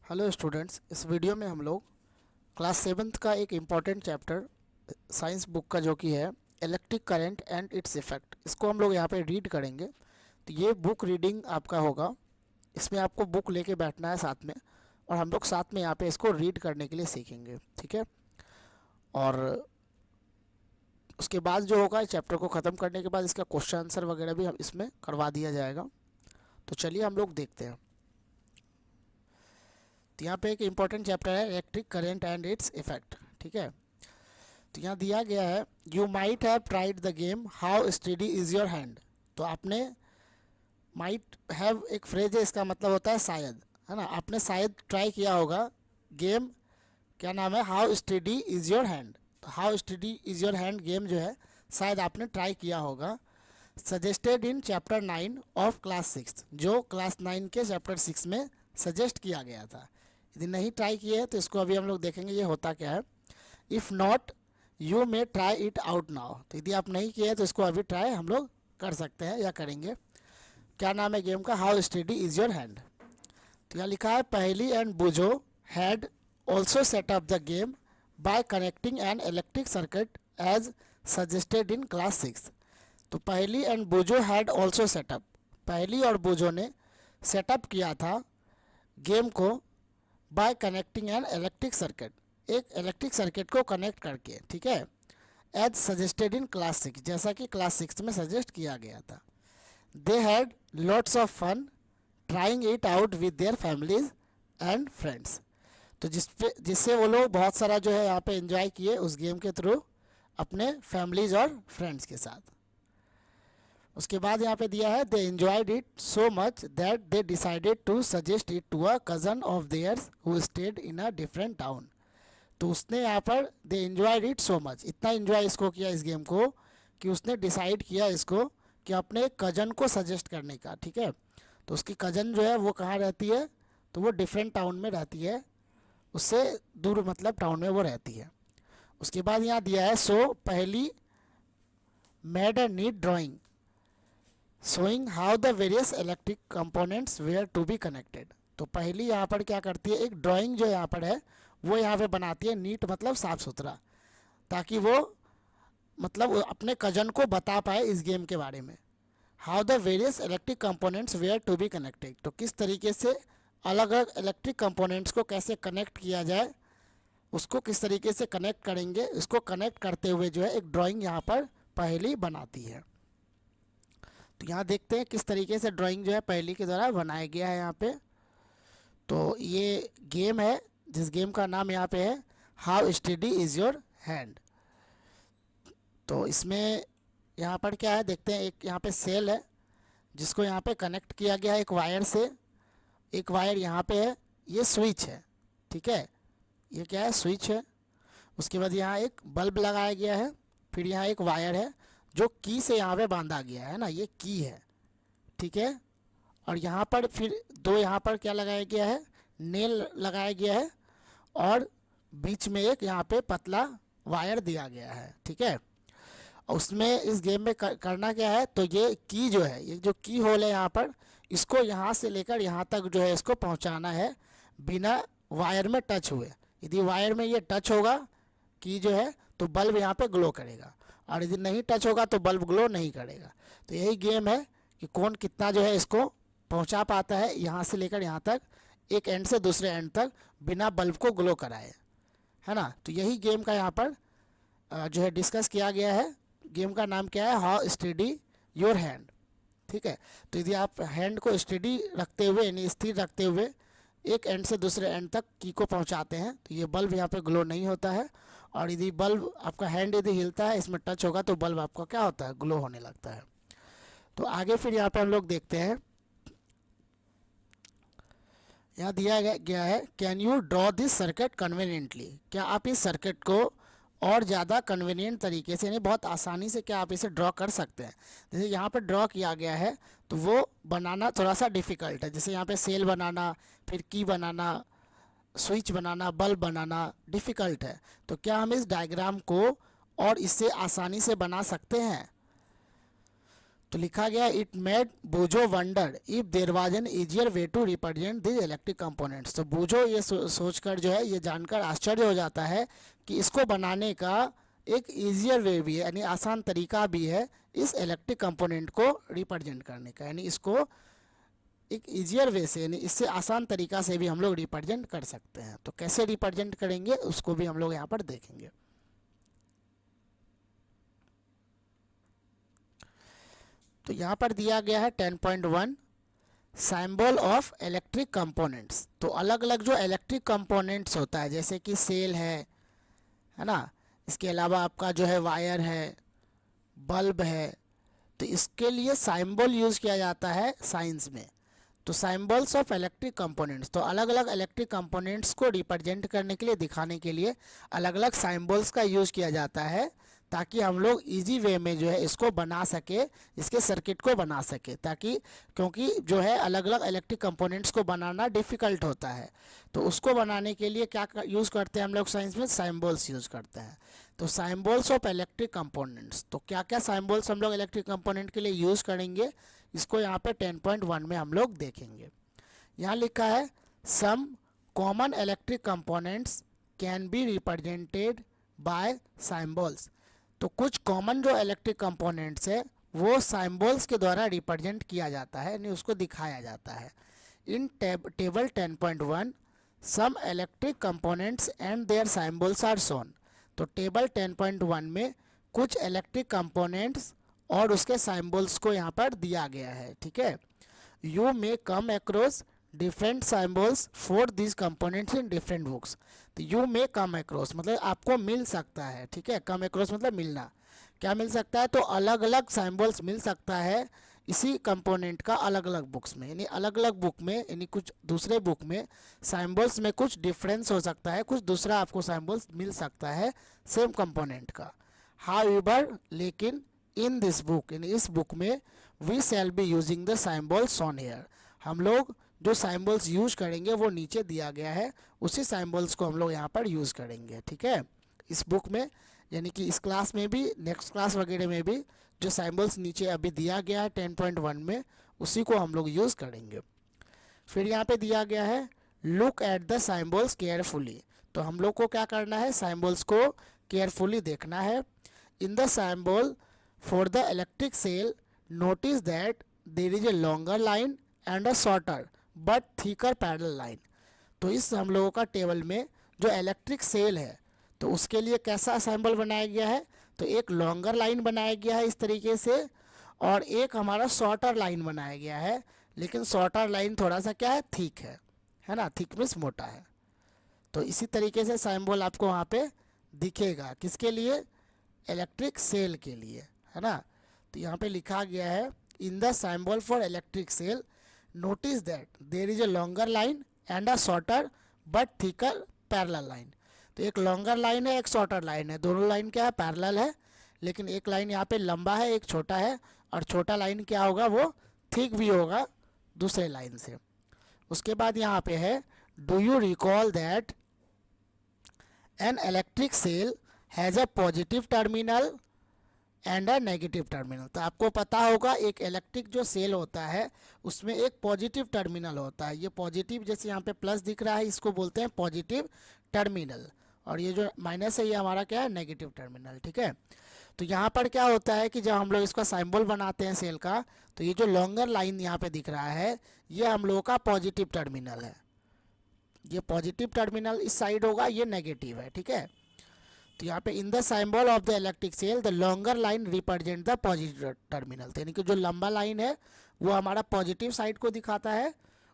Hello students, इस video में हम लोग क्लास सेवन्थ का एक इम्पॉर्टेंट चैप्टर साइंस बुक का जो कि है electric current and it's effect, इसको हम लोग यहाँ पे रीड करेंगे। तो ये बुक रीडिंग आपका होगा। इसमें आपको बुक लेके बैठना है साथ में, और हम लोग साथ में यहाँ पे इसको रीड करने के लिए सीखेंगे, ठीक है। और उसके बाद जो होगा, चैप्टर को ख़त्म करने के बाद इसका क्वेश्चन आंसर वगैरह भी हम इसमें करवा दिया जाएगा। तो चलिए हम लोग देखते हैं। तो यहाँ पे एक इम्पॉर्टेंट चैप्टर है electric current and its effect, ठीक है। तो यहाँ दिया गया है, you might have tried the game how steady is your hand. तो आपने, माइट हैव एक फ्रेज है, इसका मतलब होता है शायद, है ना। आपने शायद ट्राई किया होगा गेम, क्या नाम है, how steady is your hand. तो how steady is your hand game जो है शायद आपने ट्राई किया होगा। Suggested in chapter 9 of class 6, जो क्लास 9 के चैप्टर 6 में सजेस्ट किया गया था। यदि नहीं ट्राई किए हैं तो इसको अभी हम लोग देखेंगे ये होता क्या है। If not you may try it out now. तो यदि आप नहीं किए तो इसको अभी ट्राई हम लोग कर सकते हैं या करेंगे। क्या नाम है गेम का, how steady is your hand. तो यहाँ लिखा है, Paheli and Boojho had also set up the game by connecting an electric circuit as suggested in class 6। तो पहली and Boojho had also setup, पहली और बुझो ने सेटअप किया था गेम को bye connecting an electric circuit, एक इलेक्ट्रिक सर्किट को कनेक्ट करके, ठीक है। एज सजेस्टेड इन क्लास 6, जैसा कि क्लास 6 में सजेस्ट किया गया था। They had lots of fun trying it out with their families and friends. तो जिससे वो लोग बहुत सारा जो है यहाँ पे एंजॉय किए उस गेम के थ्रू अपने फैमिलीज और फ्रेंड्स के साथ। उसके बाद यहाँ पे दिया है, they enjoyed it so much that they decided to suggest it to a cousin of theirs who stayed in a different town. तो उसने यहाँ पर they enjoyed it so much, इतना एंजॉय इसको किया इस गेम को कि उसने डिसाइड किया इसको कि अपने कज़न को सजेस्ट करने का, ठीक है। तो उसकी कज़न जो है वो कहाँ रहती है, तो वो डिफरेंट टाउन में रहती है, उससे दूर मतलब टाउन में वो रहती है। उसके बाद यहाँ दिया है, so Paheli made a neat drawing showing how the various electric components were to be connected. तो पहली यहाँ पर क्या करती है, एक ड्राइंग जो यहाँ पर है वो यहाँ पे बनाती है, नीट मतलब साफ़ सुथरा, ताकि वो मतलब अपने कज़न को बता पाए इस गेम के बारे में। How the various electric components were to be connected, तो किस तरीके से अलग अलग इलेक्ट्रिक कंपोनेंट्स को कैसे कनेक्ट किया जाए, उसको किस तरीके से कनेक्ट करेंगे, इसको कनेक्ट करते हुए जो है एक ड्राइंग यहाँ पर पहली बनाती है। तो यहाँ देखते हैं किस तरीके से ड्राइंग जो है पहली के द्वारा बनाया गया है यहाँ पे। तो ये गेम है, जिस गेम का नाम यहाँ पे है how steady is your hand. तो इसमें यहाँ पर क्या है देखते हैं, एक यहाँ पे सेल है जिसको यहाँ पे कनेक्ट किया गया है एक वायर से। एक वायर यहाँ पे है, ये स्विच है, ठीक है, ये क्या है, स्विच है। उसके बाद यहाँ एक बल्ब लगाया गया है, फिर यहाँ एक वायर है जो की से यहाँ पे बांधा गया है ना, ये की है, ठीक है। और यहाँ पर फिर दो यहाँ पर क्या लगाया गया है, नेल लगाया गया है, और बीच में एक यहाँ पे पतला वायर दिया गया है, ठीक है। उसमें इस गेम में करना क्या है, तो ये की जो है, ये जो की होल है यहाँ पर, इसको यहाँ से लेकर यहाँ तक जो है इसको पहुँचाना है बिना वायर में टच हुए। यदि वायर में ये टच होगा की जो है तो बल्ब यहाँ पे ग्लो करेगा, और यदि नहीं टच होगा तो बल्ब ग्लो नहीं करेगा। तो यही गेम है कि कौन कितना जो है इसको पहुँचा पाता है यहाँ से लेकर यहाँ तक, एक एंड से दूसरे एंड तक बिना बल्ब को ग्लो कराए, है ना। तो यही गेम का यहाँ पर जो है डिस्कस किया गया है। गेम का नाम क्या है, हाउ स्टडी योर हैंड, ठीक है। तो यदि आप हैंड को स्टडी रखते हुए यानी स्थिर रखते हुए एक एंड से दूसरे एंड तक की को पहुंचाते हैं तो ये बल्ब यहाँ पे ग्लो नहीं होता है। और यदि बल्ब आपका हैंड यदि हिलता है, इसमें टच होगा, तो बल्ब आपका क्या होता है, ग्लो होने लगता है। तो आगे फिर यहाँ पे हम लोग देखते हैं, यहाँ दिया गया है, can you draw this circuit conveniently. क्या आप इस सर्किट को और ज़्यादा कन्वीनियंट तरीके से, यानी बहुत आसानी से क्या आप इसे ड्रॉ कर सकते हैं। जैसे यहाँ पर ड्रॉ किया गया है तो वो बनाना थोड़ा सा डिफ़िकल्ट है, जैसे यहाँ पे सेल बनाना, फिर की बनाना, स्विच बनाना, बल्ब बनाना डिफ़िकल्ट है। तो क्या हम इस डायग्राम को और इससे आसानी से बना सकते हैं। तो लिखा गया it made Boojho wonder if there was an easier way to represent this electric components. तो बूझो ये सोचकर जो है, ये जानकर आश्चर्य हो जाता है कि इसको बनाने का एक इजियर वे भी है, यानी आसान तरीका भी है इस इलेक्ट्रिक कंपोनेंट को रिप्रेजेंट करने का, यानी इसको एक इजियर वे से, यानी इससे आसान तरीका से भी हम लोग रिप्रेजेंट कर सकते हैं। तो कैसे रिप्रेजेंट करेंगे उसको भी हम लोग यहाँ पर देखेंगे। तो यहाँ पर दिया गया है 10.1 सिंबल ऑफ इलेक्ट्रिक कंपोनेंट्स। तो अलग अलग जो इलेक्ट्रिक कंपोनेंट्स होता है, जैसे कि सेल है ना, इसके अलावा आपका जो है वायर है, बल्ब है, तो इसके लिए सिंबल यूज़ किया जाता है साइंस में। तो सिंबल्स ऑफ इलेक्ट्रिक कंपोनेंट्स, तो अलग अलग इलेक्ट्रिक कंपोनेंट्स को रिप्रेजेंट करने के लिए, दिखाने के लिए अलग अलग सिंबल्स का यूज़ किया जाता है, ताकि हम लोग इजी वे में जो है इसको बना सके, इसके सर्किट को बना सके, ताकि क्योंकि जो है अलग अलग इलेक्ट्रिक कंपोनेंट्स को बनाना डिफ़िकल्ट होता है। तो उसको बनाने के लिए क्या यूज़ करते हैं हम लोग साइंस में, सिंबल्स यूज़ करते हैं। तो सिंबल्स ऑफ इलेक्ट्रिक कंपोनेंट्स, तो क्या क्या सिंबल्स हम लोग इलेक्ट्रिक कंपोनेंट के लिए यूज़ करेंगे, इसको यहाँ पे 10.1 में हम लोग देखेंगे। यहाँ लिखा है some common electric components can be represented by symbols. तो कुछ कॉमन जो इलेक्ट्रिक कंपोनेंट्स है वो सिंबल्स के द्वारा रिप्रेजेंट किया जाता है, यानी उसको दिखाया जाता है। In table 10.1 some electric components and their symbols are shown. तो टेबल 10.1 में कुछ इलेक्ट्रिक कंपोनेंट्स और उसके सिंबल्स को यहाँ पर दिया गया है, ठीक है। You may come across different symbols for this components in different books. तो यू मे कम अक्रॉस मतलब आपको मिल सकता है, ठीक है। कम अक्रॉस मतलब मिलना, क्या मिल सकता है, तो अलग अलग सिंबल्स मिल सकता है इसी कंपोनेंट का अलग अलग बुक्स में, यानी अलग अलग बुक में, यानी कुछ दूसरे बुक में सिंबल्स में कुछ डिफरेंस हो सकता है, कुछ दूसरा आपको सिंबल्स मिल सकता है सेम कंपोनेंट का। हाउएवर लेकिन इन दिस बुक, यानी इस बुक में we shall be using the symbols on here, हम लोग जो सिंबल्स यूज करेंगे वो नीचे दिया गया है, उसी सिंबल्स को हम लोग यहाँ पर यूज़ करेंगे, ठीक है। इस बुक में, यानी कि इस क्लास में भी, नेक्स्ट क्लास वगैरह में भी जो सिंबल्स नीचे अभी दिया गया है 10.1 में, उसी को हम लोग यूज़ करेंगे। फिर यहाँ पे दिया गया है look at the symbols carefully. तो हम लोग को क्या करना है, सिंबल्स को केयरफुली देखना है। In the symbol for the electric cell notice that there is a longer line and a shorter but thicker parallel line. तो इस हम लोगों का टेबल में जो इलेक्ट्रिक सेल है तो उसके लिए कैसा सिंबल बनाया गया है, तो एक लॉन्गर लाइन बनाया गया है इस तरीके से, और एक हमारा शॉर्टर लाइन बनाया गया है, लेकिन शॉर्टर लाइन थोड़ा सा क्या है, थिक है ना, थिक मीन्स मोटा है। तो इसी तरीके से सिंबल आपको वहाँ पे दिखेगा, किसके लिए, इलेक्ट्रिक सेल के लिए, है ना। तो यहाँ पे लिखा गया है in the symbol for electric cell notice that there is a longer line and a shorter but thicker parallel line. तो एक लॉन्गर लाइन है, एक शॉर्टर लाइन है, दोनों लाइन क्या है, पैरेलल है, लेकिन एक लाइन यहाँ पे लंबा है, एक छोटा है, और छोटा लाइन क्या होगा, वो थिक भी होगा दूसरे लाइन से। उसके बाद यहाँ पे है do you recall that an electric cell has a positive terminal and a negative terminal. तो आपको पता होगा एक इलेक्ट्रिक जो सेल होता है उसमें एक पॉजिटिव टर्मिनल होता है, ये पॉजिटिव, जैसे यहाँ पे प्लस दिख रहा है, इसको बोलते हैं पॉजिटिव टर्मिनल, और ये जो माइनस है ये हमारा क्या है, नेगेटिव टर्मिनल, ठीक है। तो यहाँ पर क्या होता है कि जब हम लोग इसका सिंबल बनाते हैं सेल का, तो ये जो लॉन्गर लाइन यहाँ पे दिख रहा है ये हम लोगों का पॉजिटिव टर्मिनल है, ये पॉजिटिव टर्मिनल इस साइड होगा, ये नेगेटिव है, ठीक है। तो यहाँ पे in the symbol of the electric cell the longer line represent the positive terminal, यानी कि जो लंबा लाइन है वो हमारा पॉजिटिव साइड को दिखाता है,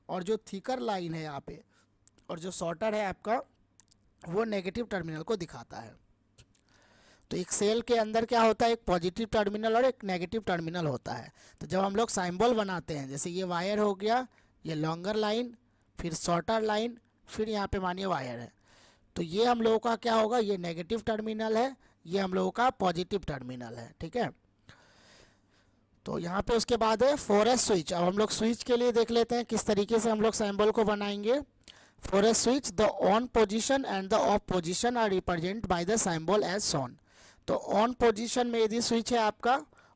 और जो थिकर लाइन है यहाँ पे, और जो शॉर्टर है आपका, वो नेगेटिव टर्मिनल को दिखाता है। तो एक सेल के अंदर क्या होता है, एक पॉजिटिव टर्मिनल और एक नेगेटिव टर्मिनल होता है। तो जब हम लोग सिंबल बनाते हैं, जैसे ये वायर हो गया, ये लॉन्गर लाइन, फिर शॉर्टर लाइन, फिर यहाँ पे मानिए वायर है, तो ये हम लोगों का क्या होगा, ये नेगेटिव टर्मिनल है, ये हम लोगों का पॉजिटिव टर्मिनल है, ठीक है। तो यहाँ पे उसके बाद है फॉर ए स्विच। अब हम लोग स्विच के लिए देख लेते हैं किस तरीके से हम लोग सिंबल को बनाएंगे। For a switch the on position and the off position are represent by the symbol as shown. तो ऑन पोजीशन में यदि स्विच है आपका,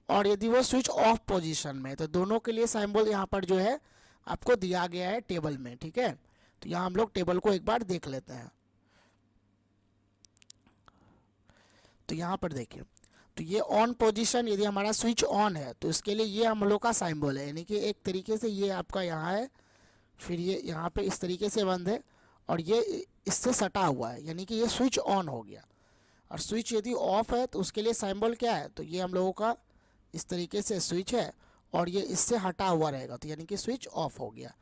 और यदि वो स्विच ऑफ पोजीशन में, तो दोनों के लिए सिंबल यहाँ पर जो है आपको दिया गया है टेबल में, ठीक है। तो यहाँ हम लोग टेबल को एक बार देख लेते हैं। तो यहाँ पर देखिए, तो ये ऑन पोजीशन, यदि हमारा स्विच ऑन है तो इसके लिए ये हम लोग का सिंबल है, यानी कि एक तरीके से ये आपका यहाँ है, फिर ये यहाँ पे इस तरीके से बंद है और ये इससे सटा हुआ है, यानी कि ये स्विच ऑन हो गया। और स्विच यदि ऑफ है तो उसके लिए सिंबल क्या है, तो ये हम लोगों का इस तरीके से स्विच है और ये इससे हटा हुआ रहेगा, तो यानी कि स्विच ऑफ हो गया,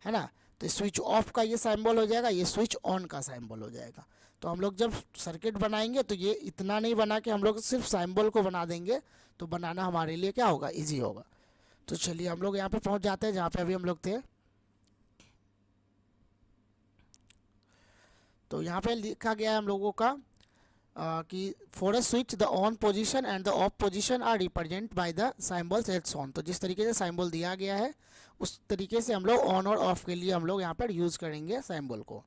है ना। तो स्विच ऑफ का ये सिंबल हो जाएगा, ये स्विच ऑन का सिंबल हो जाएगा। तो हम लोग जब सर्किट बनाएंगे तो ये इतना नहीं बना के हम लोग सिर्फ सिंबल को बना देंगे, तो बनाना हमारे लिए क्या होगा, ईजी होगा। तो चलिए हम लोग यहाँ पे पहुँच जाते हैं जहाँ पे अभी हम लोग थे। तो यहाँ पे लिखा गया है हम लोगों का कि for a switch the on position and the off position are represent by the symbols as on. तो जिस तरीके से सिंबल दिया गया है उस तरीके से हम लोग ऑन और ऑफ के लिए हम लोग यहाँ पर यूज़ करेंगे सिंबल को।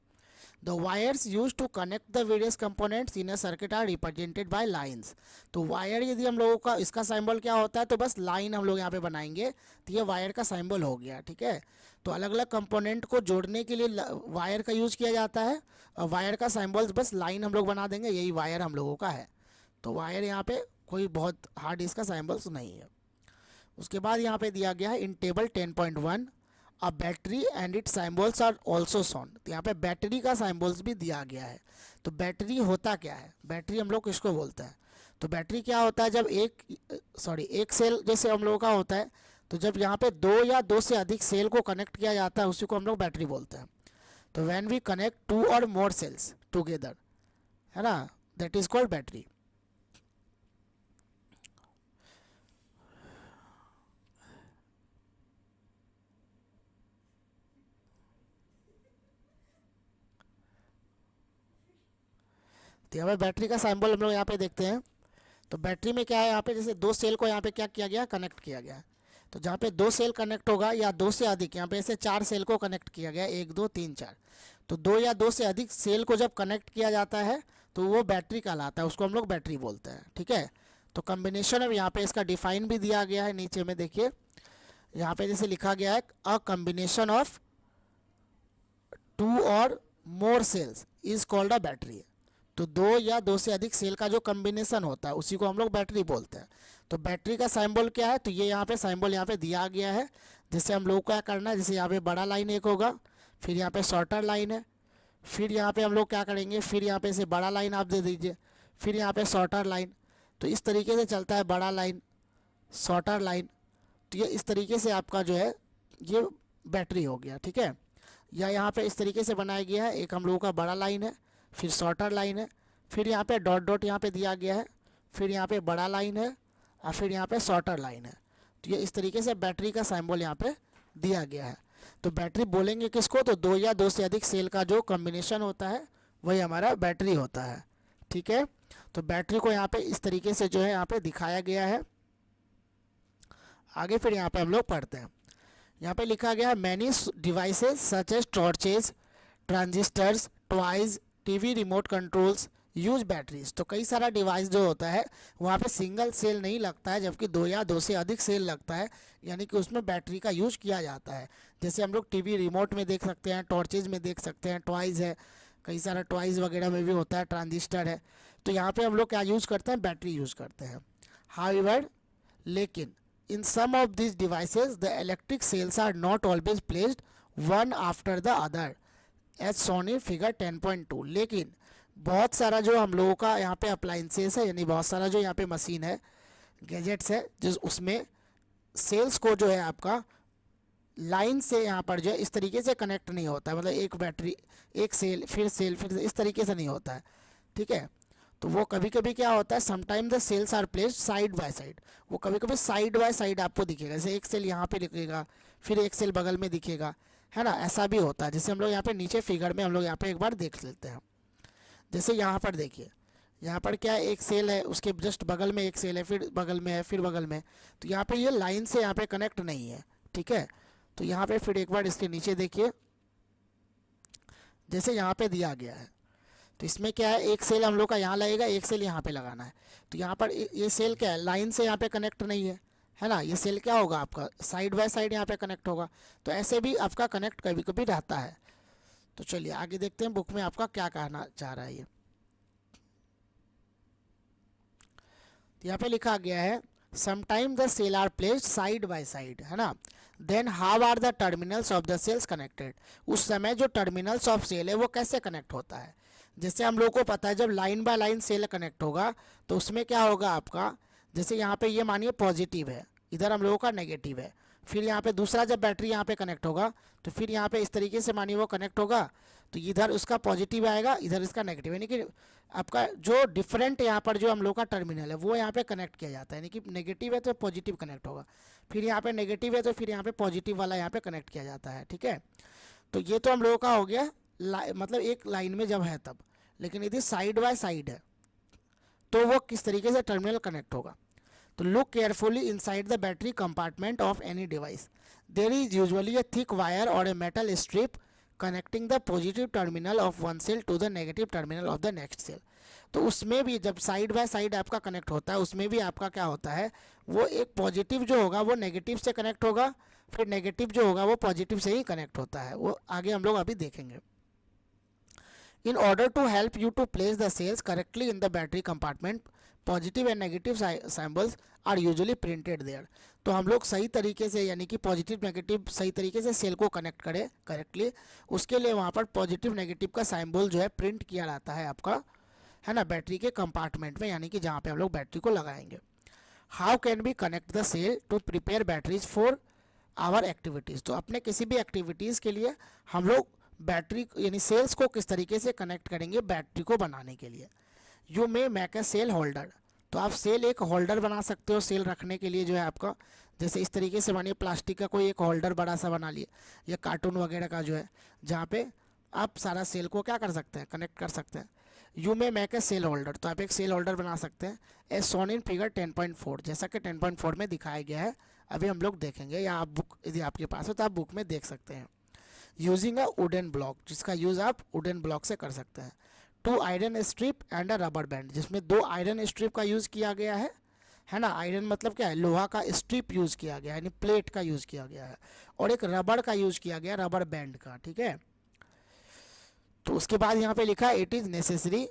The wires use to connect the various components in a circuit are represented by lines. तो वायर यदि हम लोगों का इसका सिंबल क्या होता है, तो बस लाइन हम लोग यहाँ पे बनाएंगे, तो ये वायर का सिंबल हो गया, ठीक है। तो अलग अलग कंपोनेंट को जोड़ने के लिए वायर का यूज़ किया जाता है, और वायर का सिंबल बस लाइन हम लोग बना देंगे, यही वायर हम लोगों का है। तो वायर यहाँ पे कोई बहुत हार्ड इसका सिंबल्स नहीं है। उसके बाद यहाँ पे दिया गया है in table 10.1 a battery and it symbols are also shown. तो यहाँ पे बैटरी का सिंबल्स भी दिया गया है। तो बैटरी होता क्या है, बैटरी हम लोग किसको बोलते हैं, तो बैटरी क्या होता है, जब एक सेल जैसे हम लोगों का होता है, तो जब यहाँ पे दो या दो से अधिक सेल को कनेक्ट किया जाता है उसी को हम लोग बैटरी बोलते हैं। तो व्हेन वी कनेक्ट टू और मोर सेल्स टुगेदर, है ना, दैट इज कॉल्ड बैटरी। तो यहाँ पे बैटरी का सिंबल हम लोग यहाँ पे देखते हैं। तो बैटरी में क्या है, यहाँ पे जैसे दो सेल को यहाँ पे क्या किया गया, कनेक्ट किया गया। तो जहाँ पे दो सेल कनेक्ट होगा या दो से अधिक, यहाँ पे ऐसे चार सेल को कनेक्ट किया गया, 1 2 3 4। तो दो या दो से अधिक सेल को जब कनेक्ट किया जाता है तो वो बैटरी कहलाता है, उसको हम लोग बैटरी बोलते हैं, ठीक है। तो कम्बिनेशन अब यहाँ पे इसका डिफाइन भी दिया गया है नीचे में, देखिए यहाँ पे जैसे लिखा गया है अ कम्बिनेशन ऑफ 2 और more cells is called a battery. तो दो या दो से अधिक सेल का जो कम्बिनेशन होता है उसी को हम लोग बैटरी बोलते हैं। तो बैटरी का सिंबल क्या है, तो ये यहाँ पे सिंबल यहाँ पे दिया गया है। जैसे हम लोग को क्या करना है, जैसे यहाँ पे बड़ा लाइन एक होगा, फिर यहाँ पे शॉर्टर लाइन है, फिर यहाँ पे हम लोग क्या करेंगे, फिर यहाँ पे से बड़ा लाइन आप दे दीजिए, फिर यहाँ पे शॉर्टर लाइन। तो इस तरीके से चलता है, बड़ा लाइन, शॉर्टर लाइन। तो ये इस तरीके से आपका जो है ये बैटरी हो गया, ठीक है। या यहाँ पे इस तरीके से बनाया गया है, एक हम लोगों का बड़ा लाइन है, फिर शॉर्टर लाइन है, फिर यहाँ पे डॉट डॉट यहाँ पे दिया गया है, फिर यहाँ पे बड़ा लाइन है और फिर यहाँ पे शॉर्टर लाइन है। तो ये इस तरीके से बैटरी का सिंबल यहाँ पे दिया गया है। तो बैटरी बोलेंगे किसको, तो दो या दो से अधिक सेल का जो कॉम्बिनेशन होता है वही हमारा बैटरी होता है, ठीक है। तो बैटरी को यहाँ पे इस तरीके से जो है यहाँ पे दिखाया गया है। आगे फिर यहाँ पे हम लोग पढ़ते हैं। यहाँ पे लिखा गया है many devices such as torches, transistors, toys, TV remote controls use batteries. तो कई सारा डिवाइस जो होता है वहाँ पे सिंगल सेल नहीं लगता है, जबकि दो या दो से अधिक सेल लगता है, यानी कि उसमें बैटरी का यूज किया जाता है। जैसे हम लोग टीवी रिमोट में देख सकते हैं, टॉर्चेज में देख सकते हैं, टॉयज़ है, कई सारा टॉयज़ वगैरह में भी होता है, ट्रांजिस्टर है। तो यहाँ पे हम लोग क्या यूज़ करते हैं, बैटरी यूज़ करते हैं। हाउएवर, लेकिन in some of these devices the electric cells are not always placed one after the other as shown in figure 10.2। लेकिन बहुत सारा जो हम लोगों का यहाँ पे अप्लाइंसेस है, यानी बहुत सारा जो यहाँ पे मशीन है, गैजेट्स है, जिस उसमें सेल्स को जो है आपका लाइन से यहाँ पर जो है इस तरीके से कनेक्ट नहीं होता है, मतलब एक बैटरी, एक सेल, फिर इस तरीके से नहीं होता है, ठीक है। तो वो कभी कभी क्या होता है, sometime the cells are placed side by side. वो कभी कभी साइड बाय साइड आपको दिखेगा, जैसे एक सेल यहाँ पे दिखेगा, फिर एक सेल बगल में दिखेगा, है ना, ऐसा भी होता है। जैसे हम लोग यहाँ पे नीचे फिगर में हम लोग यहाँ पे एक बार देख लेते हैं। जैसे यहाँ पर देखिए, यहाँ पर क्या है, एक सेल है, उसके जस्ट बगल में एक सेल है, फिर बगल में है, फिर बगल में। तो यहाँ पे ये लाइन से यहाँ पे कनेक्ट नहीं है, ठीक है। तो यहाँ पे फिर एक बार इसके नीचे देखिए, जैसे यहाँ पे दिया गया है, तो इसमें क्या है, एक सेल हम लोग का यहाँ लगेगा, एक सेल यहाँ पे लगाना है। तो यहाँ पर ये सेल क्या है, लाइन से यहाँ पे कनेक्ट नहीं है ना, ये सेल क्या होगा आपका साइड बाय साइड यहाँ पे कनेक्ट होगा। तो ऐसे भी आपका कनेक्ट कभी कभी रहता है। तो चलिए आगे देखते हैं बुक में आपका क्या कहना चाह रहा है ये। तो यहाँ पे लिखा गया है sometime the cell are placed side by side, है ना, then how are the terminals of the cells connected. उस समय जो टर्मिनल्स ऑफ सेल है वो कैसे कनेक्ट होता है। जैसे हम लोग को पता है जब line by line cell connect होगा तो उसमें क्या होगा आपका, जैसे यहाँ पे ये मानिए पॉजिटिव है, इधर हम लोगों का नेगेटिव है, फिर यहाँ पे दूसरा जब बैटरी यहाँ पे कनेक्ट होगा तो फिर यहाँ पे इस तरीके से मानिए वो कनेक्ट होगा, तो इधर उसका पॉजिटिव आएगा, इधर इसका नेगेटिव, यानी कि आपका जो डिफरेंट यहाँ पर जो हम लोग का टर्मिनल है वो यहाँ पे कनेक्ट किया जाता है, यानी कि नेगेटिव है तो पॉजिटिव कनेक्ट होगा, फिर यहाँ पे नेगेटिव है तो फिर यहाँ पे पॉजिटिव वाला यहाँ पे कनेक्ट किया जाता है। ठीक है, तो ये तो हम लोगों का हो गया मतलब एक लाइन में जब है तब। लेकिन यदि साइड बाय साइड है तो वो किस तरीके से टर्मिनल कनेक्ट होगा। तो look carefully inside the battery compartment of any device, there is usually a thick wire or a metal strip connecting the positive terminal of one cell to the negative terminal of the next cell। तो उसमें भी जब side by side आपका connect होता है उसमें भी आपका क्या होता है, वो एक पॉजिटिव जो होगा वो नेगेटिव से कनेक्ट होगा, फिर नेगेटिव जो होगा वो पॉजिटिव से ही कनेक्ट होता है, वो आगे हम लोग अभी देखेंगे। In order to help you to place the cells correctly in the battery compartment, positive and negative symbols are usually printed there. तो हम लोग सही तरीके से यानी कि पॉजिटिव नेगेटिव सही तरीके से सेल को कनेक्ट करें करेक्टली, उसके लिए वहाँ पर पॉजिटिव नेगेटिव का सिंबल जो है प्रिंट किया रहता है आपका, है ना, बैटरी के कंपार्टमेंट में, यानी कि जहाँ पे हम लोग बैटरी को लगाएंगे। How can be connect the cell to prepare batteries for our activities. तो अपने किसी भी एक्टिविटीज़ के लिए हम लोग बैटरी यानी सेल्स को किस तरीके से कनेक्ट करेंगे बैटरी को बनाने के लिए। You may make a cell holder, तो आप सेल एक होल्डर बना सकते हो सेल रखने के लिए जो है आपका, जैसे इस तरीके से मानिए प्लास्टिक का कोई एक होल्डर बड़ा सा बना लिए, या कार्टून वगैरह का जो है, जहाँ पे आप सारा सेल को क्या कर सकते हैं कनेक्ट कर सकते हैं। You may make a cell holder, तो आप एक सेल होल्डर बना सकते हैं एज शोन इन फिगर 10.4, जैसा कि 10.4 में दिखाया गया है, अभी हम लोग देखेंगे, या आप बुक यदि आपके पास हो तो आप बुक में देख सकते हैं। यूजिंग अ वुडन ब्लॉक, जिसका यूज़ आप वुडन ब्लॉक से कर सकते हैं। Two iron strip and a rubber band, जिसमें दो आयरन स्ट्रिप का यूज़ किया गया है ना, आयरन मतलब क्या है, लोहा का स्ट्रिप यूज़ किया गया है, यानी प्लेट का यूज़ किया गया है, और एक रबड़ का यूज़ किया गया, रबर बैंड का। ठीक है, तो उसके बाद यहाँ पे लिखा है इट इज़ नेसेसरी,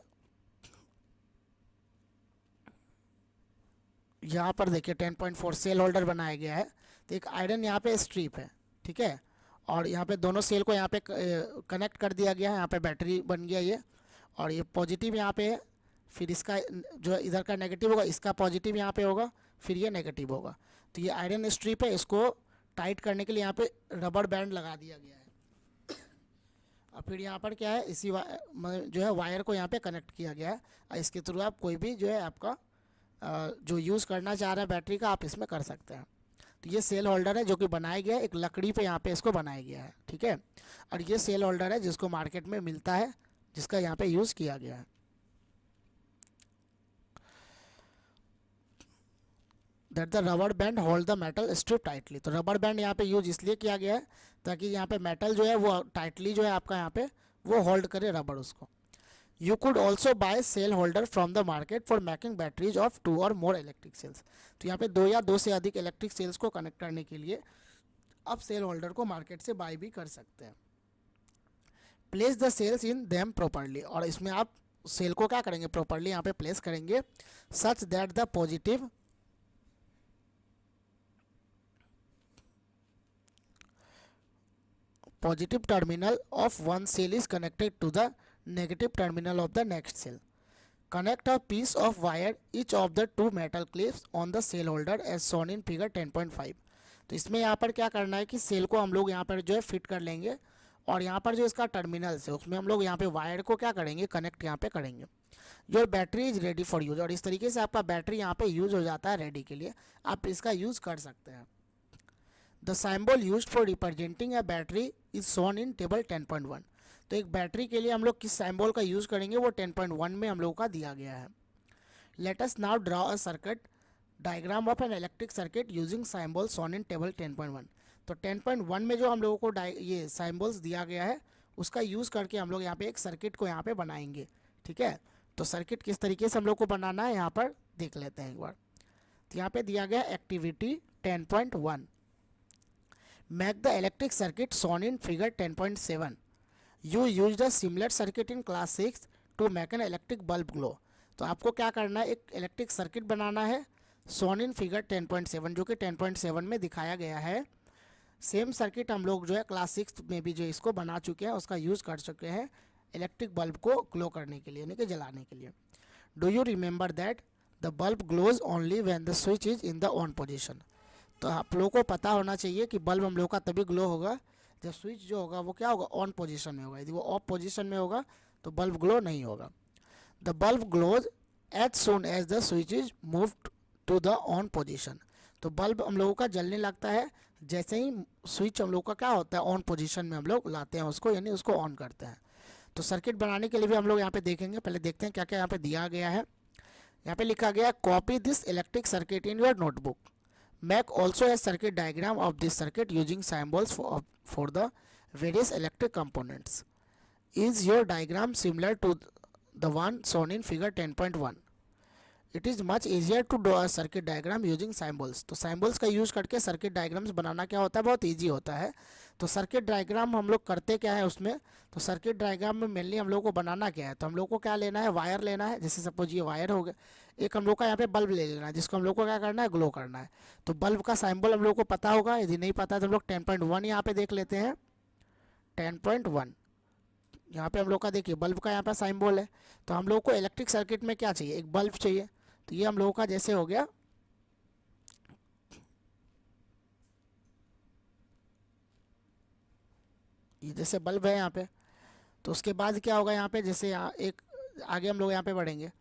यहाँ पर देखिए 10.4 सेल होल्डर बनाया गया है, तो एक आयरन यहाँ पे स्ट्रिप है, ठीक है, और यहाँ पे दोनों सेल को यहाँ पे कनेक्ट कर दिया गया है, यहाँ पे बैटरी बन गया ये, और ये पॉजिटिव यहाँ पे है, फिर इसका जो इधर का नेगेटिव होगा, इसका पॉजिटिव यहाँ पे होगा, फिर ये नेगेटिव होगा। तो ये आयरन स्ट्रिप है, इसको टाइट करने के लिए यहाँ पे रबर बैंड लगा दिया गया है, और फिर यहाँ पर क्या है, इसी जो है वायर को यहाँ पे कनेक्ट किया गया है, और इसके थ्रू आप कोई भी जो है आपका जो यूज़ करना चाह रहे हैं बैटरी का आप इसमें कर सकते हैं। तो ये सेल होल्डर है जो कि बनाया गया है एक लकड़ी पे, यहाँ पे इसको बनाया गया है। ठीक है, और ये सेल होल्डर है जिसको मार्केट में मिलता है, जिसका यहाँ पे यूज़ किया गया है। That the rubber band hold the metal strip tightly, तो रबर बैंड यहाँ पे यूज इसलिए किया गया है ताकि यहाँ पे मेटल जो है वो टाइटली जो है आपका यहाँ पे वो होल्ड करे रबर उसको। You could also buy cell holder from the market for making batteries of 2 or more electric cells। तो यहाँ पे 2 या 2 से अधिक इलेक्ट्रिक सेल्स को कनेक्ट करने के लिए आप सेल होल्डर को मार्केट से बाय भी कर सकते हैं। Place the cells in them properly, और इसमें आप सेल को क्या करेंगे प्रॉपरली यहाँ पे प्लेस करेंगे, such that the positive terminal of one cell is connected to the negative terminal of the next cell। Connect a piece of wire each of the two metal clips on the cell holder as shown in figure 10.5। तो इसमें यहाँ पर क्या करना है कि cell को हम लोग यहाँ पर जो है फिट कर लेंगे, और यहाँ पर जो इसका टर्मिनल है उसमें हम लोग यहाँ पे वायर को क्या करेंगे कनेक्ट यहाँ पे करेंगे। Your battery is ready for use, और इस तरीके से आपका बैटरी यहाँ पे यूज हो जाता है रेडी के लिए, आप इसका यूज कर सकते हैं। The symbol used for representing a battery is shown in table 10.1। तो एक बैटरी के लिए हम लोग किस सिंबल का यूज़ करेंगे वो 10.1 में हम लोगों का दिया गया है। Let us now draw a circuit diagram of an electric circuit using symbol shown in table 10.1। तो 10.1 में जो हम लोगों को ये सिंबल्स दिया गया है उसका यूज़ करके हम लोग यहाँ पे एक सर्किट को यहाँ पे बनाएंगे। ठीक है। तो सर्किट किस तरीके से हम लोग को बनाना है यहाँ पर देख लेते हैं एक बार। तो यहाँ पे दिया गया activity 10.1, make the electric circuit shown in figure 10.7, you use the similar circuit in class 6 to make an electric bulb glow. तो आपको क्या करना है, एक इलेक्ट्रिक सर्किट बनाना है शोन इन फिगर 10.7, जो कि 10.7 में दिखाया गया है। सेम सर्किट हम लोग जो है क्लास 6 में भी जो इसको बना चुके हैं, उसका यूज़ कर चुके हैं इलेक्ट्रिक बल्ब को ग्लो करने के लिए, यानी कि जलाने के लिए। Do you remember that the bulb glows only when the switch is in the on position. तो आप लोगों को पता होना चाहिए कि बल्ब हम लोग का तभी ग्लो होगा जब स्विच जो होगा वो क्या होगा, ऑन पोजीशन में होगा। यदि वो ऑफ पोजीशन में होगा तो बल्ब ग्लो नहीं होगा। The bulb glows as soon as the switch is moved to the on position. तो बल्ब हम लोगों का जलने लगता है जैसे ही स्विच हम लोग का क्या होता है, ऑन पोजीशन में हम लोग लाते हैं उसको, यानी उसको ऑन करते हैं। तो सर्किट बनाने के लिए भी हम लोग यहाँ पे देखेंगे। पहले देखते हैं क्या क्या यहाँ पे दिया गया है। यहाँ पे लिखा गया copy this electric circuit in your notebook, make also a circuit diagram of this circuit using symbols for the various electric components. Is your diagram similar to the one shown in figure 10.1? It is much easier to draw a circuit diagram using symbols. तो symbols का use करके circuit diagrams बनाना क्या होता है, बहुत easy होता है। तो सर्किट डायग्राम हम लोग करते क्या है उसमें, तो सर्किट डायग्राम में मेनली हम लोग को बनाना क्या है, तो हम लोग को क्या लेना है, वायर लेना है। जैसे सपोज ये वायर हो गया, एक हम लोग का यहाँ पे बल्ब ले लेना है जिसको हम लोग को क्या करना है, ग्लो करना है। तो बल्ब का साइम्बल हम लोग को पता होगा, यदि नहीं पता तो हम लोग 10.1 यहाँ पे देख लेते हैं। 10.1 यहाँ पे हम लोग का देखिए बल्ब का यहाँ पे साइम्बल है। तो हम लोग को इलेक्ट्रिक सर्किट में क्या चाहिए, एक बल्ब चाहिए। तो ये हम लोगों का जैसे हो गया, ये जैसे बल्ब है यहाँ पे। तो उसके बाद क्या होगा यहाँ पे, जैसे यहाँ एक आगे हम लोग यहाँ पे बढ़ेंगे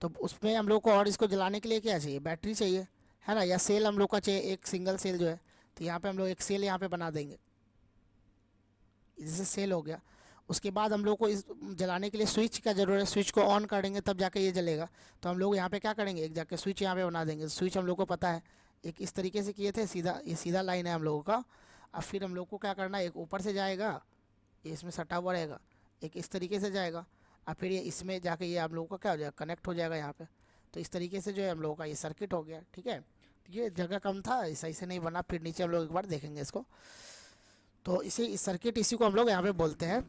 तो उसमें हम लोग को और इसको जलाने के लिए क्या चाहिए, बैटरी चाहिए, है ना, या सेल हम लोग का चाहिए, एक सिंगल सेल जो है। तो यहाँ पे हम लोग एक सेल यहाँ पे बना देंगे, जैसे सेल हो गया। उसके बाद हम लोग को इस जलाने के लिए स्विच का ज़रूरत है, स्विच को ऑन करेंगे तब जाके ये जलेगा। तो हम लोग यहाँ पे क्या करेंगे, एक जाके स्विच यहाँ पे बना देंगे। स्विच हम लोग को पता है, एक इस तरीके से किए थे, सीधा ये सीधा लाइन है हम लोगों का। अब फिर हम लोग को क्या करना है, एक ऊपर से जाएगा, ये इसमें सटा हुआ रहेगा, एक इस तरीके से जाएगा, और फिर ये इसमें जाके ये हम लोगों का क्या हो जाएगा, कनेक्ट हो जाएगा यहाँ पे। तो इस तरीके से जो है हम लोगों का ये सर्किट हो गया, ठीक है। तो ये जगह कम था, सही से नहीं बना, फिर नीचे हम लोग एक बार देखेंगे इसको। तो इसी सर्किट इसी को हम लोग यहाँ पे बोलते हैं।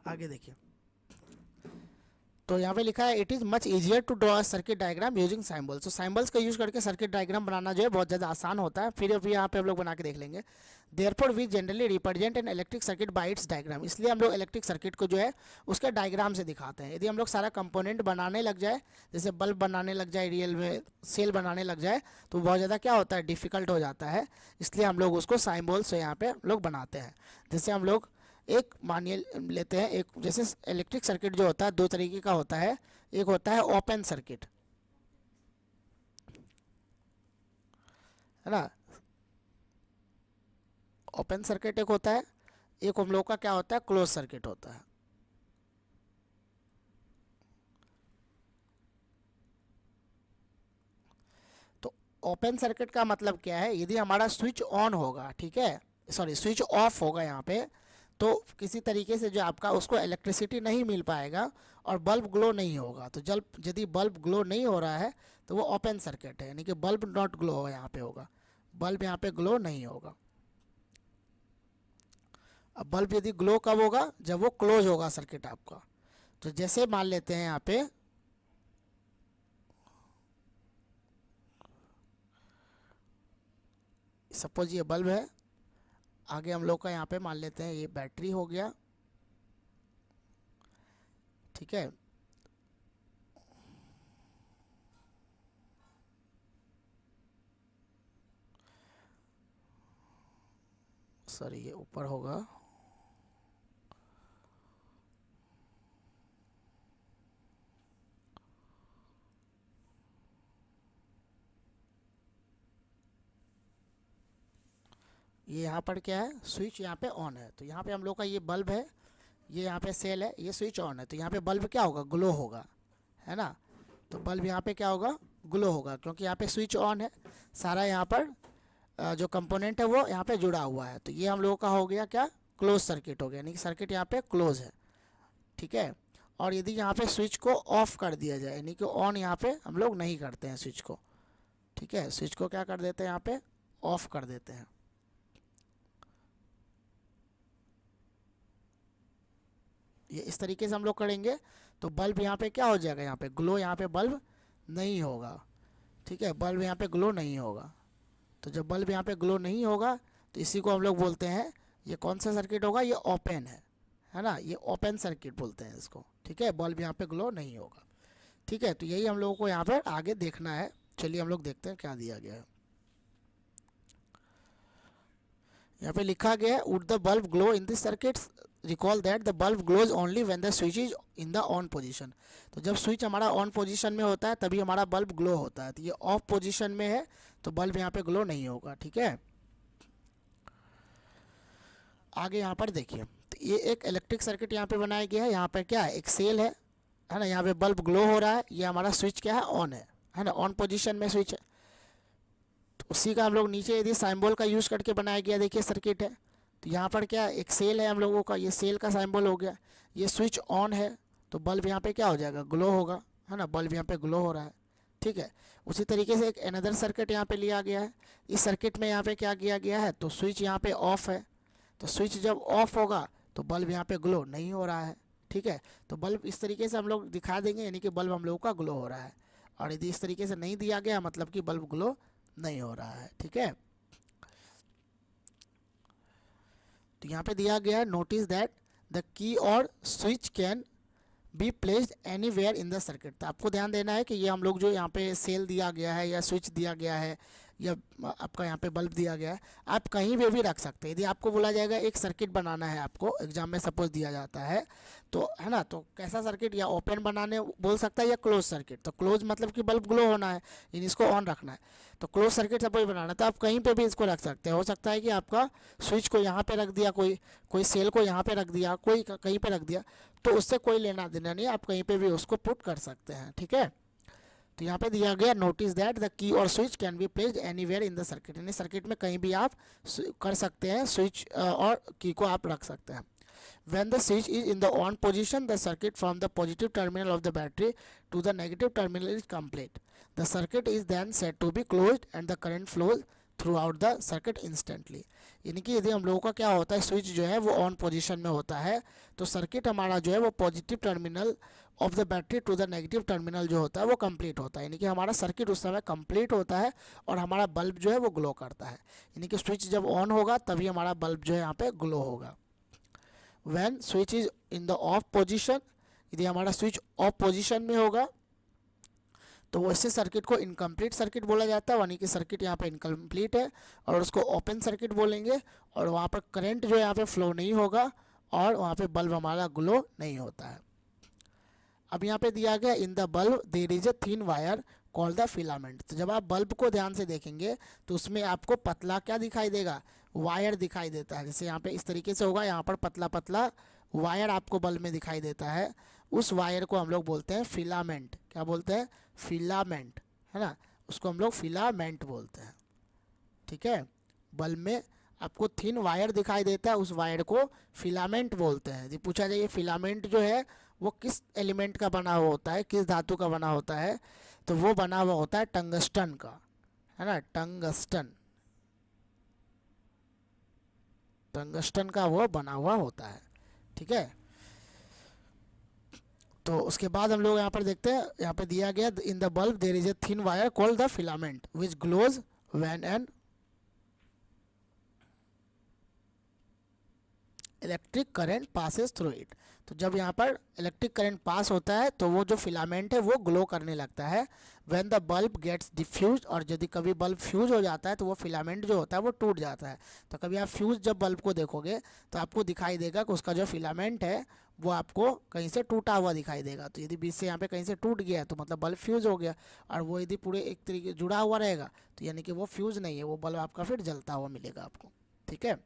आगे देखिए, तो यहाँ पे लिखा है it is much easier to draw a circuit diagram using symbols. तो साइम्बल्स का यूज़ करके सर्किट डायग्राम बनाना जो है बहुत ज़्यादा आसान होता है। फिर अभी यहाँ पे हम लोग बना के देख लेंगे। Therefore we generally represent an electric circuit by its diagram. इसलिए हम लोग इलेक्ट्रिक सर्किट को जो है उसके डायग्राम से दिखाते हैं। यदि हम लोग सारा कंपोनेंट बनाने लग जाए, जैसे बल्ब बनाने लग जाए, रियल में सेल बनाने लग जाए, तो बहुत ज़्यादा क्या होता है, डिफ़िकल्ट हो जाता है। इसलिए हम लोग उसको साइम्बल्स से यहाँ पे हम लोग बनाते हैं। जैसे हम लोग एक मानिए लेते हैं, एक जैसे इलेक्ट्रिक सर्किट जो होता है दो तरीके का होता है। एक होता है ओपन सर्किट, है ना, ओपन सर्किट एक होता है। एक हम लोग का क्या होता है, क्लोज सर्किट होता है। तो ओपन सर्किट का मतलब क्या है, यदि हमारा स्विच ऑन होगा, ठीक है, सॉरी स्विच ऑफ होगा यहाँ पे, तो किसी तरीके से जो आपका उसको इलेक्ट्रिसिटी नहीं मिल पाएगा और बल्ब ग्लो नहीं होगा। तो जब यदि बल्ब ग्लो नहीं हो रहा है तो वो ओपन सर्किट है, यानी कि बल्ब नॉट ग्लो होगा, यहाँ पे होगा बल्ब, यहाँ पे ग्लो नहीं होगा। अब बल्ब यदि ग्लो कब होगा, जब वो क्लोज होगा सर्किट आपका। तो जैसे मान लेते हैं यहाँ पे सपोज ये बल्ब है, आगे हम लोग का यहाँ पे मान लेते हैं ये बैटरी हो गया, ठीक है। सॉरी ये ऊपर होगा, ये यहाँ पर क्या है, स्विच यहाँ पे ऑन है। तो यहाँ पे हम लोग का ये बल्ब है, ये यहाँ पे सेल है, ये स्विच ऑन है। तो यहाँ पे बल्ब क्या होगा, ग्लो होगा, है ना। तो बल्ब यहाँ पे क्या होगा, ग्लो होगा, क्योंकि यहाँ पे स्विच ऑन है। सारा यहाँ पर जो कंपोनेंट है वो यहाँ पे जुड़ा हुआ है। तो ये हम लोगों का हो गया क्या, क्लोज सर्किट हो गया, यानी कि सर्किट यहाँ पे क्लोज है, ठीक है। और यदि यहाँ पे स्विच को ऑफ कर दिया जाए, यानी कि ऑन यहाँ पे हम लोग नहीं करते हैं स्विच को, ठीक है, स्विच को क्या कर देते हैं यहाँ पे, ऑफ कर देते हैं। ये इस तरीके से हम लोग करेंगे तो बल्ब यहाँ पे क्या हो जाएगा, यहाँ पे ग्लो, यहाँ पे बल्ब नहीं होगा, ठीक है, बल्ब यहाँ पे ग्लो नहीं होगा। तो जब बल्ब यहाँ पे ग्लो नहीं होगा तो इसी को हम लोग बोलते हैं, ये कौन सा सर्किट होगा, ये ओपन है ना, ये ओपन सर्किट बोलते हैं इसको, ठीक है, बल्ब यहाँ पे ग्लो नहीं होगा, ठीक है। तो यही हम लोगों को यहाँ पर आगे देखना है। चलिए हम लोग देखते हैं क्या दिया गया है। यहाँ पे लिखा गया है, would the bulb glow in this circuit, recall that the bulb glows only when the switch is in the on position. तो जब स्विच हमारा ऑन पोजीशन में होता है तभी हमारा बल्ब ग्लो होता है। तो ये ऑफ पोजीशन में है तो बल्ब यहाँ पे ग्लो नहीं होगा, ठीक है। आगे यहाँ पर देखिए, तो ये एक इलेक्ट्रिक सर्किट यहाँ पे बनाया गया है। यहाँ पे क्या है, एक सेल है ना, यहाँ पे बल्ब ग्लो हो रहा है, ये हमारा स्विच क्या है, ऑन है ना, ऑन पोजीशन में स्विच है। तो उसी का हम लोग नीचे यदि साइम्बोल का यूज़ करके बनाया गया, देखिए सर्किट है। तो यहाँ पर क्या है, एक सेल है हम लोगों का, ये सेल का साइम्बोल हो गया, ये स्विच ऑन है तो बल्ब यहाँ पे क्या हो जाएगा, ग्लो होगा, है ना, बल्ब यहाँ पे ग्लो हो रहा है, ठीक है। उसी तरीके से एक अनदर सर्किट यहाँ पे लिया गया है। इस सर्किट में यहाँ पे क्या किया गया है, तो स्विच यहाँ पे ऑफ है, तो स्विच जब ऑफ होगा तो बल्ब यहाँ पे ग्लो नहीं हो रहा है, ठीक है। तो बल्ब इस तरीके से हम लोग दिखा देंगे, यानी कि बल्ब हम लोगों का ग्लो हो रहा है। और यदि इस तरीके से नहीं दिया गया मतलब कि बल्ब ग्लो नहीं हो रहा है, ठीक है। तो यहाँ पे दिया गया है, नोटिस दैट द की और switch can be placed anywhere in the circuit. तो आपको ध्यान देना है कि ये हम लोग जो यहाँ पे सेल दिया गया है या स्विच दिया गया है या आपका यहाँ पे बल्ब दिया गया है, आप कहीं पे भी रख सकते हैं। यदि आपको बोला जाएगा एक सर्किट बनाना है, आपको एग्जाम में सपोज दिया जाता है तो, है ना, तो कैसा सर्किट, या ओपन बनाने बोल सकता है या क्लोज सर्किट। तो क्लोज मतलब कि बल्ब ग्लो होना है, यानी इसको ऑन रखना है। तो क्लोज सर्किट सपोज बनाना है तो आप कहीं पे भी इसको रख सकते हैं। हो सकता है कि आपका स्विच को यहाँ पे रख दिया, कोई सेल को यहाँ पे रख दिया, कोई कहीं पे रख दिया, तो उससे कोई लेना देना नहीं, आप कहीं पे भी उसको पुट कर सकते हैं, ठीक है। तो यहाँ पे दिया गया, नोटिस दैट द की और switch can be placed anywhere in the circuit, यानी सर्किट में कहीं भी आप कर सकते हैं, स्विच और की को आप रख सकते हैं। When the switch is in the on position, the circuit from the positive terminal of the battery to the negative terminal is complete. The circuit is then said to be closed and the current flows throughout the circuit instantly. यानी कि यदि हम लोगों का क्या होता है, switch जो है वो ऑन पोजीशन में होता है तो सर्किट हमारा जो है वो positive terminal of the battery to the negative terminal जो होता है वो कंप्लीट होता है, यानी कि हमारा सर्किट उस समय कंप्लीट होता है और हमारा बल्ब जो है वो ग्लो करता है। यानी कि स्विच जब ऑन होगा तभी हमारा बल्ब जो है यहाँ पे ग्लो होगा। When switch is in the off position, यदि हमारा स्विच ऑफ पोजीशन में होगा तो वैसे सर्किट को इनकम्प्लीट सर्किट बोला जाता है, यानी कि सर्किट यहाँ पे इनकम्प्लीट है और उसको ओपन सर्किट बोलेंगे और वहाँ पर करंट जो यहाँ पे फ्लो नहीं होगा और वहाँ पे बल्ब हमारा ग्लो नहीं होता है। अब यहाँ पे दिया गया, in the bulb there is a thin wire called the filament. तो जब आप बल्ब को ध्यान से देखेंगे तो उसमें आपको पतला क्या दिखाई देगा, वायर दिखाई देता है। जैसे यहाँ पे इस तरीके से होगा, यहाँ पर पतला पतला वायर आपको बल्ब में दिखाई देता है, उस वायर को हम लोग बोलते हैं फिलामेंट। क्या बोलते हैं, फिलामेंट, है ना, उसको हम लोग फिलामेंट बोलते हैं, ठीक है। बल्ब में आपको थिन वायर दिखाई देता है, उस वायर को फिलामेंट बोलते हैं। यदि पूछा जाए फिलामेंट जो है वो किस एलिमेंट का बना हुआ होता है, किस धातु का बना होता है, तो वो बना हुआ होता है टंगस्टन का, है ना, टंगस्टन का वो बना हुआ होता है, ठीक है। तो उसके बाद हम लोग यहाँ पर देखते हैं, यहाँ पे दिया गया, in the bulb there is a thin wire called the filament which glows when an electric current passes through it. तो जब यहाँ पर इलेक्ट्रिक करंट पास होता है तो वो जो फिलामेंट है वो ग्लो करने लगता है। When the bulb gets diffuse, और यदि कभी बल्ब फ्यूज हो जाता है तो वो फिलामेंट जो होता है वो टूट जाता है। तो कभी आप फ्यूज जब बल्ब को देखोगे तो आपको दिखाई देगा कि उसका जो फिलामेंट है वो आपको कहीं से टूटा हुआ दिखाई देगा। तो यदि बीच से यहाँ पे कहीं से टूट गया तो मतलब बल्ब फ्यूज हो गया, और वो यदि पूरे एक तरीके जुड़ा हुआ रहेगा तो यानी कि वो फ्यूज नहीं है, वो बल्ब आपका फिर जलता हुआ मिलेगा आपको, ठीक है।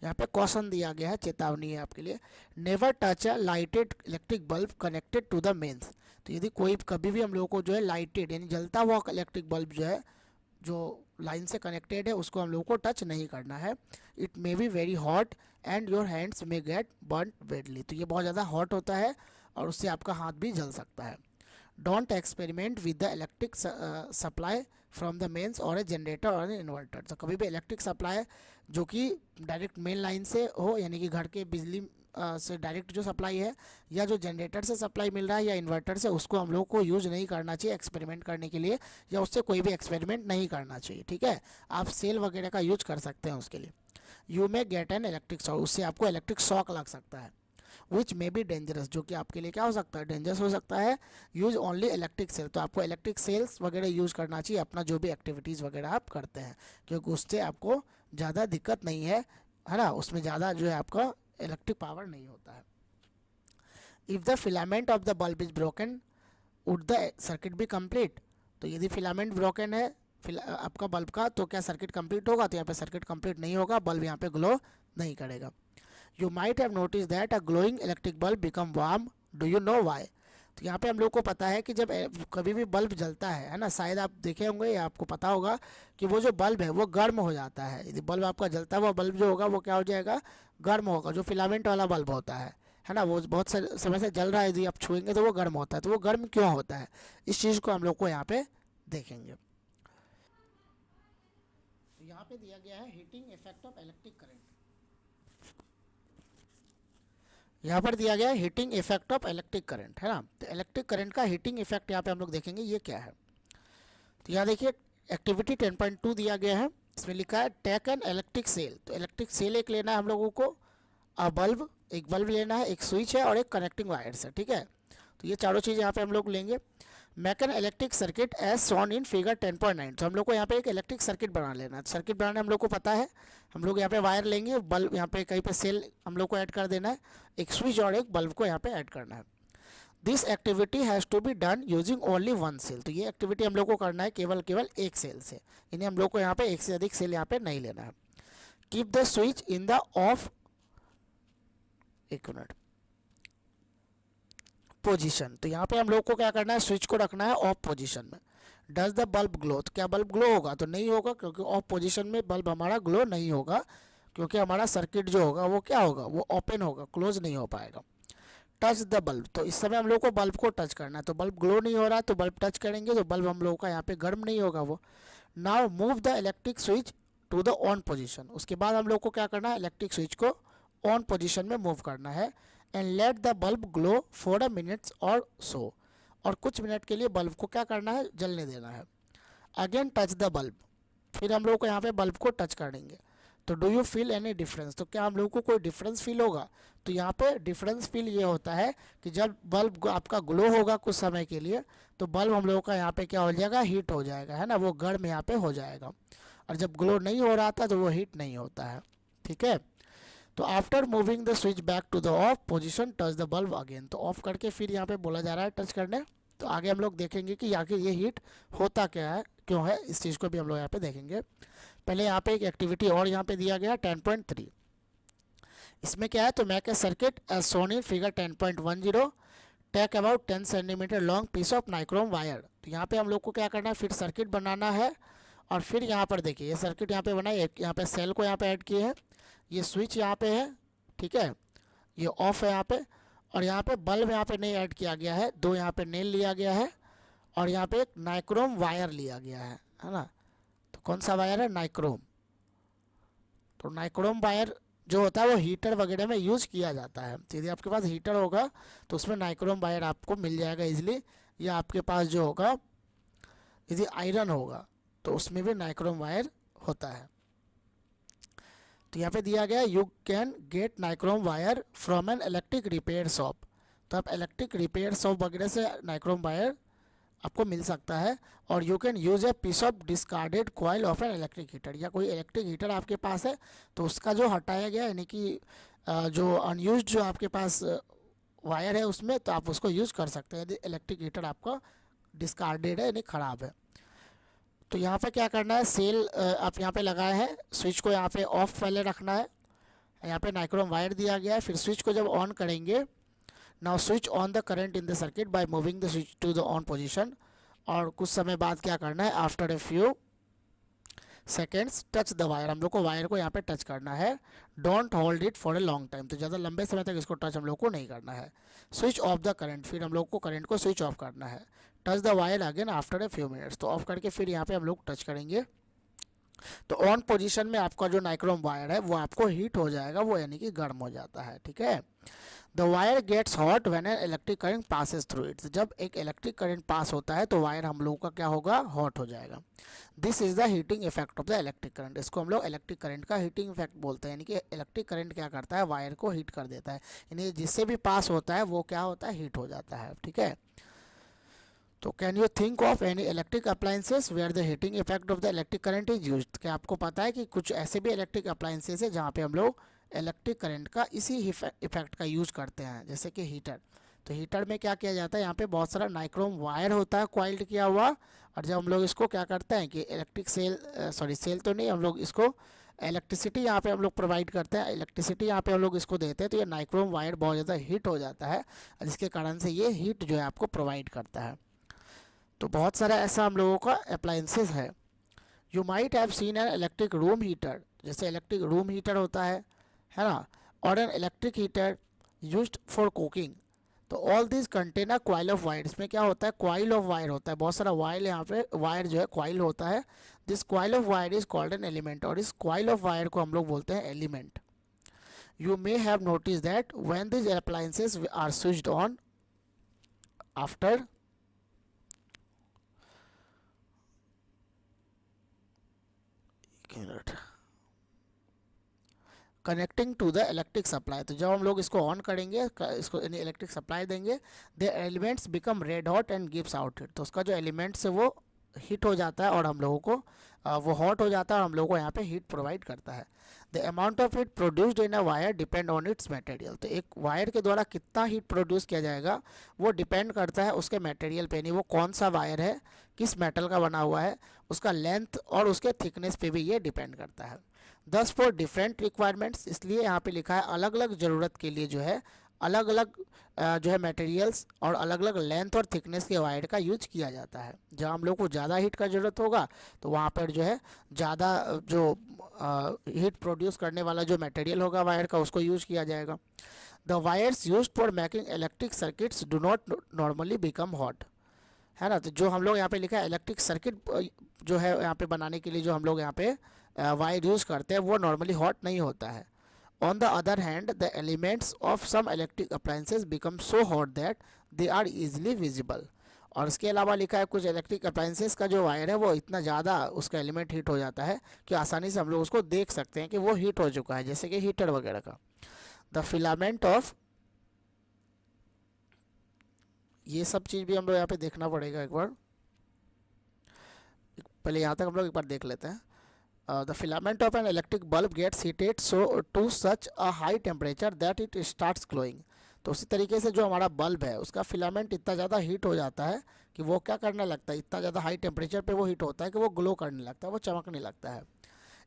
यहाँ पे क्वेश्चन दिया गया है, चेतावनी है आपके लिए, never touch a lighted electric bulb connected to the mains. तो यदि कोई कभी भी हम लोगों को जो है लाइटेड यानी जलता हुआ इलेक्ट्रिक बल्ब जो है जो लाइन से कनेक्टेड है उसको हम लोगों को टच नहीं करना है। It may be very hot and your hands may gate burn badly. तो ये बहुत ज़्यादा हॉट होता है और उससे आपका हाथ भी जल सकता है। Don't experiment with the electric supply from the mains और ए जनरेटर और ए इन्वर्टर। तो कभी भी इलेक्ट्रिक सप्लाई जो कि डायरेक्ट मेन लाइन से हो, यानी कि घर के बिजली से डायरेक्ट जो सप्लाई है, या जो जनरेटर से सप्लाई मिल रहा है या इन्वर्टर से, उसको हम लोग को यूज़ नहीं करना चाहिए एक्सपेरिमेंट करने के लिए, या उससे कोई भी एक्सपेरिमेंट नहीं करना चाहिए। ठीक है, आप सेल वगैरह का यूज कर सकते हैं उसके लिए। You may get an electric shock, उससे आपको इलेक्ट्रिक शॉक लग सकता है। विच मे बी डेंजरस, जो कि आपके लिए क्या हो सकता है, डेंजरस हो सकता है। यूज ओनली इलेक्ट्रिक सेल, तो आपको इलेक्ट्रिक सेल्स वगैरह यूज़ करना चाहिए अपना जो भी एक्टिविटीज़ वगैरह आप करते हैं, क्योंकि उससे आपको ज़्यादा दिक्कत नहीं है ना, उसमें ज़्यादा जो है आपका इलेक्ट्रिक पावर नहीं होता है। If the filament of the bulb is broken would the circuit be complete, तो यदि फिलामेंट ब्रोकन है आपका बल्ब का, तो क्या सर्किट कंप्लीट होगा, तो यहाँ पे सर्किट कंप्लीट नहीं होगा, बल्ब यहाँ पे ग्लो नहीं करेगा। You might have notice that a glowing electric bulb become warm, do you know why. तो यहाँ पे हम लोग को पता है कि जब कभी भी बल्ब जलता है ना, शायद आप देखे होंगे या आपको पता होगा कि वो जो बल्ब है वो गर्म हो जाता है। यदि बल्ब आपका जलता हुआ बल्ब जो होगा वो क्या हो जाएगा, गर्म होगा। जो फिलामेंट वाला बल्ब होता है ना, वो बहुत समय से जल रहा है, यदि आप छुएंगे तो वो गर्म होता है। तो वो गर्म क्यों होता है, इस चीज़ को हम लोग को यहाँ पे देखेंगे। तो यहाँ पे दिया गया है heating effect of electric current. यहाँ पर दिया गया है heating effect of electric current, है ना। तो इलेक्ट्रिक करंट का हीटिंग इफेक्ट यहाँ पे हम लोग देखेंगे ये क्या है। तो यहाँ देखिए एक्टिविटी 10.2 दिया गया है, इसमें लिखा है टेक एन इलेक्ट्रिक सेल। तो इलेक्ट्रिक सेल एक लेना है हम लोगों को, बल्ब, एक बल्ब लेना है, एक स्विच है और एक कनेक्टिंग वायर्स है। ठीक है, तो ये चारों चीज़ यहाँ पे हम लोग लेंगे। Make an electric circuit as shown in figure 10.9। तो हम लोग को यहाँ पे एक इलेक्ट्रिक सर्किट बना लेना है। सर्किट बनाने हम लोग को पता है, हम लोग यहाँ पे वायर लेंगे, बल्ब यहाँ पे कहीं पे सेल हम लोग को ऐड कर देना है, एक स्विच और एक बल्ब को यहाँ पे ऐड करना है। This activity has to be done using only one cell. तो ये एक्टिविटी हम लोग को करना है केवल एक सेल से, यानी हम लोग को यहाँ पे एक से अधिक सेल यहाँ पे नहीं लेना है। Keep the switch in the of, एक मिनट, पोजीशन। तो यहाँ पे हम लोग को क्या करना है, स्विच को रखना है ऑफ पोजीशन में। डज द बल्ब ग्लो, तो क्या बल्ब ग्लो होगा, तो नहीं होगा, क्योंकि ऑफ पोजीशन में बल्ब हमारा ग्लो नहीं होगा, क्योंकि हमारा सर्किट जो होगा वो क्या होगा, वो ओपन होगा, क्लोज नहीं हो पाएगा। टच द बल्ब, तो इस समय हम लोग को बल्ब को टच करना है। तो बल्ब ग्लो नहीं हो रहा है, तो बल्ब टच करेंगे तो बल्ब हम लोग का यहाँ पे गर्म नहीं होगा वो। Now move the electric switch to the on position. उसके बाद हम लोग को क्या करना है, इलेक्ट्रिक स्विच को ऑन पोजीशन में मूव करना है। And let the bulb glow for a minutes और सो, और कुछ मिनट के लिए बल्ब को क्या करना है, जलने देना है। अगेन टच द बल्ब, फिर हम लोग को यहाँ पे बल्ब को टच करेंगे। तो do you feel any difference, तो क्या हम लोग को कोई डिफरेंस फील होगा। तो यहाँ पे डिफरेंस फील ये होता है कि जब बल्ब आपका ग्लो होगा कुछ समय के लिए, तो बल्ब हम लोगों का यहाँ पे क्या हो जाएगा, हीट हो जाएगा, है ना, वो गर्म यहाँ पे हो जाएगा। और जब ग्लो नहीं हो रहा था तो वो हीट नहीं होता है। ठीक है, तो after moving the switch back to the off position touch the bulb again. तो ऑफ करके फिर यहाँ पे बोला जा रहा है टच करने। तो आगे हम लोग देखेंगे कि आखिर ये हीट होता क्या है, क्यों है, इस चीज़ को भी हम लोग यहाँ पे देखेंगे। पहले यहाँ पे एक एक्टिविटी और यहाँ पे दिया गया 10.3। इसमें क्या है, तो make a circuit as shown in figure 10.10, take about 10 centimetre long piece of nichrome wire. तो यहाँ पे हम लोग को क्या करना है, फिर सर्किट बनाना है। और फिर यहाँ पर देखिए ये सर्किट यहाँ पे बनाई, यहाँ पे सेल को यहाँ पे ऐड किए हैं, ये स्विच यहाँ पे है, ठीक है, ये ऑफ है यहाँ पे, और यहाँ पे बल्ब यहाँ पे नहीं ऐड किया गया है, दो यहाँ पे नेल लिया गया है, और यहाँ पे एक नाइक्रोम वायर लिया गया है ना। तो कौन सा वायर है, नाइक्रोम। तो नाइक्रोम वायर जो होता है वो हीटर वगैरह में यूज़ किया जाता है। तो यदि आपके पास हीटर होगा तो उसमें नाइक्रोम वायर आपको मिल जाएगा इजीली, या आपके पास जो होगा यदि आयरन होगा तो उसमें भी नाइक्रोम वायर होता है। तो यहाँ पे दिया गया you can get nichrome wire from an electric repair shop. तो आप इलेक्ट्रिक रिपेयर शॉप वगैरह से नाइक्रोम वायर आपको मिल सकता है। और you can use a piece of discarded coil of an electric heater, या कोई इलेक्ट्रिक हीटर आपके पास है तो उसका जो हटाया गया यानी कि जो अनयूज जो आपके पास वायर है उसमें, तो आप उसको यूज़ कर सकते हैं यदि इलेक्ट्रिक हीटर आपका डिस्कार्डेड है यानी ख़राब है। तो यहाँ पे क्या करना है, सेल आप यहाँ पे लगाए हैं, स्विच को यहाँ पे ऑफ पहले रखना है, यहाँ पे नाइक्रोम वायर दिया गया है, फिर स्विच को जब ऑन करेंगे, now switch on the current in the circuit by moving the switch to the on position. और कुछ समय बाद क्या करना है, after a few seconds touch the wire, हम लोग को वायर को यहाँ पे टच करना है। Don't hold it for a long time, तो ज़्यादा लंबे समय तक इसको टच हम लोग को नहीं करना है। स्विच ऑफ द करंट, फिर हम लोग को करंट को स्विच ऑफ करना है। Touch the wire again after a few minutes, तो ऑफ करके फिर यहाँ पे हम लोग टच करेंगे। तो ऑन पोजीशन में आपका जो नाइक्रोम वायर है वो आपको हीट हो जाएगा, वो यानी कि गर्म हो जाता है, ठीक है। The wire gets hot when an electric current passes through it, जब एक इलेक्ट्रिक करंट पास होता है तो वायर हम लोगों का क्या होगा, हॉट हो जाएगा। This is the heating effect of the electric current, इसको हम लोग इलेक्ट्रिक करंट का हीटिंग इफेक्ट बोलते हैं, यानी कि इलेक्ट्रिक करंट क्या करता है, वायर को हीट कर देता है, यानी जिससे भी पास होता है वो क्या होता है, हीट हो जाता है, ठीक है। तो can you think of any electric appliances where the heating effect of the electric current is used, क्या आपको पता है कि कुछ ऐसे भी इलेक्ट्रिक अप्लाइंसेस है जहाँ पे हम लोग इलेक्ट्रिक करंट का इसी इफेक्ट का यूज़ करते हैं, जैसे कि हीटर। तो हीटर में क्या किया जाता है, यहाँ पे बहुत सारा नाइक्रोम वायर होता है क्वाइल्ड किया हुआ, और जब हम लोग इसको क्या करते हैं कि इलेक्ट्रिक सेल तो नहीं, हम लोग इसको इलेक्ट्रिसिटी यहाँ पे हम लोग प्रोवाइड करते हैं, इलेक्ट्रिसिटी यहाँ पे हम लोग इसको देते हैं, तो ये नाइक्रोम वायर बहुत ज़्यादा हीट हो जाता है, जिसके कारण से ये हीट जो है आपको प्रोवाइड करता है। तो बहुत सारा ऐसा हम लोगों का अप्लाइंसेस है। You might have seen an electric room heater, जैसे इलेक्ट्रिक रूम हीटर होता है ना, और an electric heater used for cooking. तो all this contain a coil of wire, इसमें क्या होता है, कॉइल ऑफ वायर होता है, बहुत सारा वायर यहाँ पे वायर जो है कॉइल होता है। This coil of wire is called an element, और इस कॉइल ऑफ वायर को हम लोग बोलते हैं element. You may have notice that when this appliances are switched on after connecting to the electric supply, तो जब हम लोग इसको ऑन करेंगे, इसको इलेक्ट्रिक सप्लाई देंगे, the elements become red hot and gives out heat, तो उसका जो एलिमेंट्स है वो हीट हो जाता है और हम लोगों को वो हॉट हो जाता है और हम लोगों को यहाँ पे हीट प्रोवाइड करता है। The amount of heat produced in a wire depend on it's material, तो एक वायर के द्वारा कितना हीट प्रोड्यूस किया जाएगा वो डिपेंड करता है उसके मटेरियल पे, नहीं वो कौन सा वायर है, किस मेटल का बना हुआ है, उसका लेंथ और उसके थिकनेस पे भी ये डिपेंड करता है। 10 फॉर डिफरेंट रिक्वायरमेंट्स, इसलिए यहाँ पे लिखा है अलग अलग ज़रूरत के लिए जो है अलग अलग जो है मटेरियल्स और अलग अलग लेंथ और थिकनेस के वायर का यूज किया जाता है। जब हम लोग को ज़्यादा हीट का ज़रूरत होगा तो वहाँ पर जो है ज़्यादा जो हीट प्रोड्यूस करने वाला जो मटेरियल होगा वायर का उसको यूज किया जाएगा। The wires use for making electric circuits do not normally become hot, है ना। तो जो हम लोग यहाँ पे लिखा है इलेक्ट्रिक सर्किट जो है यहाँ पे बनाने के लिए जो हम लोग यहाँ पे वायर यूज़ करते हैं वो नॉर्मली हॉट नहीं होता है। On the other hand the elements of some electric appliances become so hot that they are easily visible, और इसके अलावा लिखा है कुछ इलेक्ट्रिक अप्लायंसेस का जो वायर है वो इतना ज़्यादा उसका एलिमेंट हीट हो जाता है कि आसानी से हम लोग उसको देख सकते हैं कि वो हीट हो चुका है, जैसे कि हीटर वगैरह का। द फिलामेंट ऑफ, ये सब चीज़ भी हम लोग यहाँ पे देखना पड़ेगा एक बार, पहले यहाँ तक हम लोग एक बार देख लेते हैं। The filament of an electric bulb gets heated so to such a high temperature that it starts glowing, तो उसी तरीके से जो हमारा बल्ब है उसका फिलामेंट इतना ज़्यादा हीट हो जाता है कि वो क्या करने लगता है, इतना ज़्यादा हाई टेम्परेचर पे वो हीट होता है कि वो ग्लो करने लगता है, वो चमकने लगता है।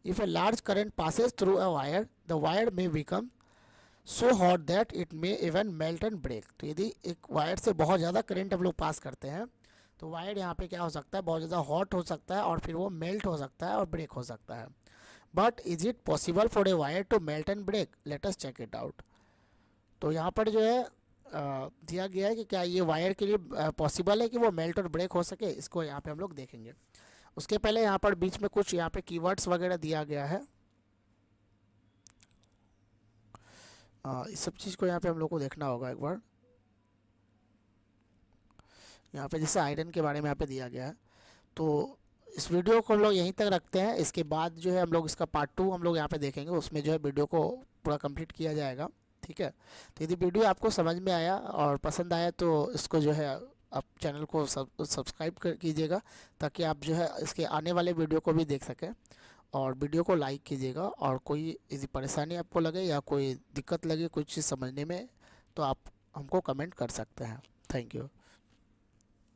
If a large current passes through a wire the wire में become so hot that it may even melt and break, तो यदि एक वायर से बहुत ज़्यादा करंट हम लोग पास करते हैं तो वायर यहाँ पे क्या हो सकता है, बहुत ज़्यादा हॉट हो सकता है और फिर वो मेल्ट हो सकता है और ब्रेक हो सकता है। But is it possible for a wire to melt and break, let us check it out. तो यहाँ पर जो है दिया गया है कि क्या ये वायर के लिए पॉसिबल है कि वो मेल्ट और ब्रेक हो सके, इसको यहाँ पे हम लोग देखेंगे। उसके पहले यहाँ पर बीच में कुछ यहाँ पे कीवर्ड्स वगैरह दिया गया है, इस सब चीज़ को यहाँ पे हम लोग को देखना होगा एक बार। यहाँ पे जैसे आयरन के बारे में यहाँ पे दिया गया है, तो इस वीडियो को हम लोग यहीं तक रखते हैं। इसके बाद जो है हम लोग इसका पार्ट 2 हम लोग यहाँ पे देखेंगे, उसमें जो है वीडियो को पूरा कंप्लीट किया जाएगा, ठीक है। तो यदि वीडियो आपको समझ में आया और पसंद आया तो इसको जो है आप चैनल को सब्सक्राइब कीजिएगा, ताकि आप जो है इसके आने वाले वीडियो को भी देख सकें, और वीडियो को लाइक कीजिएगा। और कोई यदि परेशानी आपको लगे या कोई दिक्कत लगे कुछ चीज़ समझने में तो आप हमको कमेंट कर सकते हैं। Thank you.